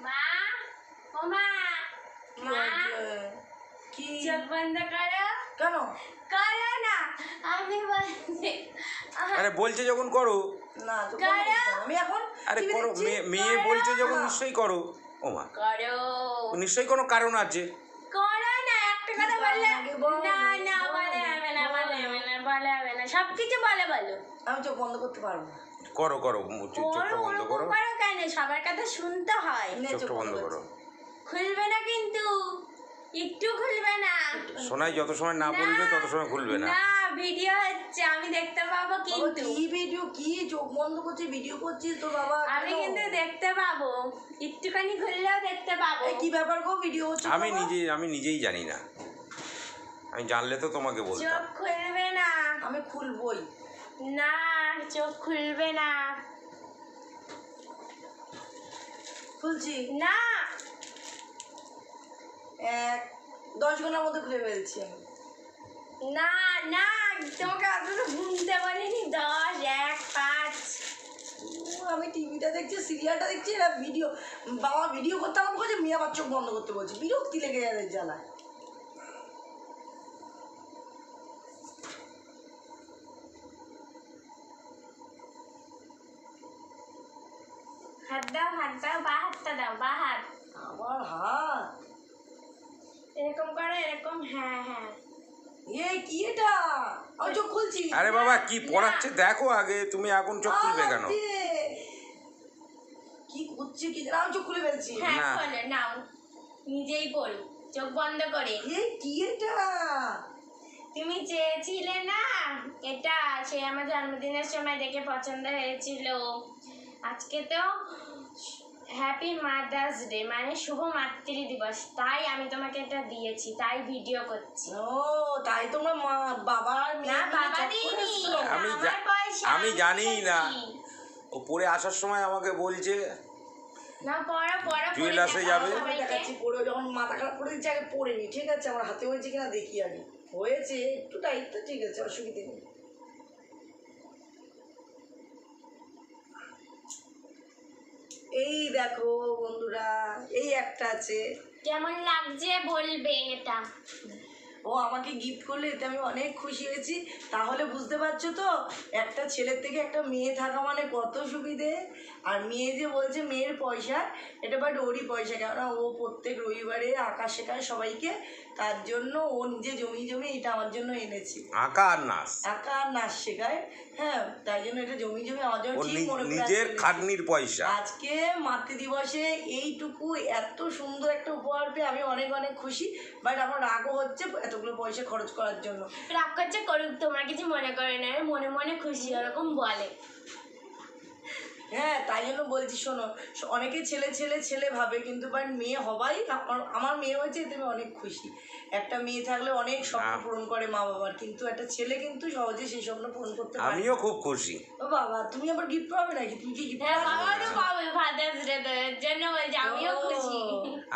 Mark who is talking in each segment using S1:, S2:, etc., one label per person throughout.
S1: মা ও মা মা
S2: কি
S1: চোখ বন্ধ করো।
S2: কেন
S1: করো না, আমি বলছি।
S3: আরে বলছে যখন করো।
S2: না তো
S1: করো।
S2: আমি এখন
S3: আরে
S2: TV
S3: করো,
S2: দেখছি।
S3: মেয়ে বলছে যখন নিশ্চয়ই করো। ও মা,
S1: করো
S3: নিশ্চয়ই কোনো কারণ আছে।
S1: করো না, একটা কথা বললে
S2: আগে বল,
S1: না না
S2: বল,
S1: বলে হবে না,
S2: বল।
S1: বলে হবে না, বলে হবে না, সবকিছু বলে বলো।
S2: আমি চোখ বন্ধ করতে পারবো না।
S3: করো করো, চোখটা
S1: করো
S3: বন্ধ
S1: ওরকম
S3: করো,
S1: করো কেন? সবার কথা শুনতে হয়।
S2: নে,
S3: চোখটা বন্ধ করো।
S1: খুলবে না কিন্তু, একটু খুলবে না।
S3: সোনাই যত সময় না বলবে তত সময় খুলবে না।
S1: না, ভিডিও হচ্ছে, আমি দেখতে পাবো
S2: বাবা,
S1: কিন্তু।
S2: কি ভিডিও, কি চোখ বন্ধ করছি ভিডিও করছিস তো বাবা?
S1: আমি
S2: কেন?
S1: কিন্তু দেখতে পাবো, একটুখানি খুললেও দেখতে পাবো।
S2: এই কি ব্যাপার গো, ভিডিও হচ্ছে
S3: আমি
S2: বাবা?
S3: নিজেই জানি না। আমি জানলে তো তোমাকে
S1: চোখ
S3: বলতাম।
S1: খুলবে না।
S2: আমি খুলবই।
S1: না, চোখ খুলবে না।
S2: খুলছি।
S1: না
S2: 10 ঘন্টার মধ্যে খুলে ফেলছি আমি।
S1: না না, তোমাকে অতটা ঘুমতে বলিনি। 10, 1, 5।
S2: আমি টিভিটা দেখছি, সিরিয়ালটা দেখছি, এরা ভিডিও, বাবা ভিডিও করতে আমাকে বলছে, মেয়ে আবার চোখ বন্ধ করতে বলছে। বিরক্তি লেগে যাবে জ্বালায়।
S1: হাত দাও, হাত দাও, বা হাতটা দাও, বা হাত।
S2: আমার হাত,
S1: এরকম করো, এরকম। হ্যাঁ হ্যাঁ।
S2: এই কি এটা? আমি চোখ খুলছি।
S3: আরে বাবা কি পড়াচ্ছে দেখো আগে, তুমি এখন চোখ খুলবে কেন?
S2: আরে, কি করছে কি জানি, আমি চোখ খুলে ফেলছি।
S1: হ্যাঁ
S3: না।
S1: বলো, নাও, নিজেই বলো, চোখ বন্ধ করে।
S2: এই কি এটা?
S1: তুমি চেয়েছিলে না এটা, সে আমার জন্মদিনের সময় দেখে পছন্দ হয়েছিল। আজকে তো হ্যাপি মাদার্স ডে, মানে শুভ মাতৃ দিবস, তাই আমি তোমাকে এটা দিয়েছি, তাই ভিডিও করছি।
S2: ও তাই তোমার মা বাবার
S1: না,
S2: মেয়ে
S1: বাবা
S2: চোখ
S1: দিইনি,
S2: খুলেছো?
S3: আমি
S1: আমার পয়সা,
S3: আমি জানিই না।
S1: দিয়েছি।
S3: ও পড়ে আসার সময় আমাকে বলছে
S1: না, পড়ো পড়ো,
S3: জুয়েলার্সে যাবে।
S2: আমি দেখাচ্ছি পরে, যখন মাথা খারাপ করে দিচ্ছে আগে পরে নি, ঠিক আছে? আমার হাতে হয়েছে কিনা দেখি আগে। হয়েছে একটু টাইট তো, ঠিক আছে, অসুবিধে নেই। এই দেখো বন্ধুরা, এই একটা আছে।
S1: কেমন লাগছে বলবে এটা।
S2: ও আমাকে গিফট করলে, এতে আমি অনেক খুশি হয়েছি। তাহলে বুঝতে পারছো তো, একটা ছেলের থেকে একটা মেয়ে থাকা মানে কত সুবিধে। আর মেয়ে যে বলছে মেয়ের পয়সা, এটা বাট ওরই পয়সা, কেননা ও প্রত্যেক রবিবারে আঁকা শেখায় সবাইকে, তার জন্য ও নিজে জমি এটা আমার জন্য এনেছি।
S3: আঁকা আর নাচ,
S2: আঁকা আর নাচ শেখায়, হ্যাঁ, তাই জন্য এটা জমি আমার জন্য
S3: ও
S2: ঠিক মনে করে
S3: নিজের
S2: এনেছি।
S3: খাটনির পয়সা।
S2: আজকে মাতৃদিবসে এইটুকু এত সুন্দর একটা উপহার পেয়ে আমি অনেক অনেক খুশি। বাট আমার রাগও হচ্ছে এতগুলো পয়সা খরচ করার জন্য।
S1: রাগ করছে করুক, তোমরা কিছু মনে করে না, মনে মনে খুশি, ওরকম বলে।
S2: হ্যাঁ, তাই জন্য বলছি, শোনো, অনেকে ছেলে ছেলে ছেলে ভাবে, কিন্তু বাট মেয়ে হবাই, আমার মেয়ে হয়েছে, এতে আমি অনেক খুশি। একটা মেয়ে থাকলে অনেক স্বপ্ন পূরণ করে মা বাবার, কিন্তু একটা ছেলে কিন্তু সহজে সেই স্বপ্ন পূরণ করতে পারে।
S3: আমিও খুব খুশি।
S2: ও বাবা, তুমি আবার গিফট পাবে নাকি? তুমি কি গিফট
S1: হ্যাঁ, বাবা তো পাবে ফাদার্স ডে, তো এর জন্য বলছি আমিও খুশি।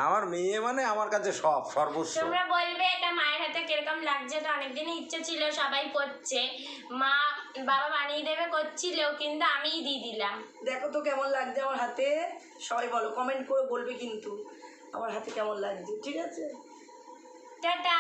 S3: আমার মেয়ে মানে আমার কাছে সব সর্বস্ব।
S1: তোমরা বলবে এটা মায়ের হাতে কিরকম লাগছে, তো অনেকদিনই ইচ্ছে ছিল, সবাই করছে, বাবা বানিয়ে দেবে করছিল, কিন্তু আমিই দিয়ে দিলাম।
S2: দেখো তো কেমন লাগছে আমার হাতে, সবাই বলো, কমেন্ট করে বলবে কিন্তু আমার হাতে কেমন লাগছে, ঠিক আছে?
S1: টাটা।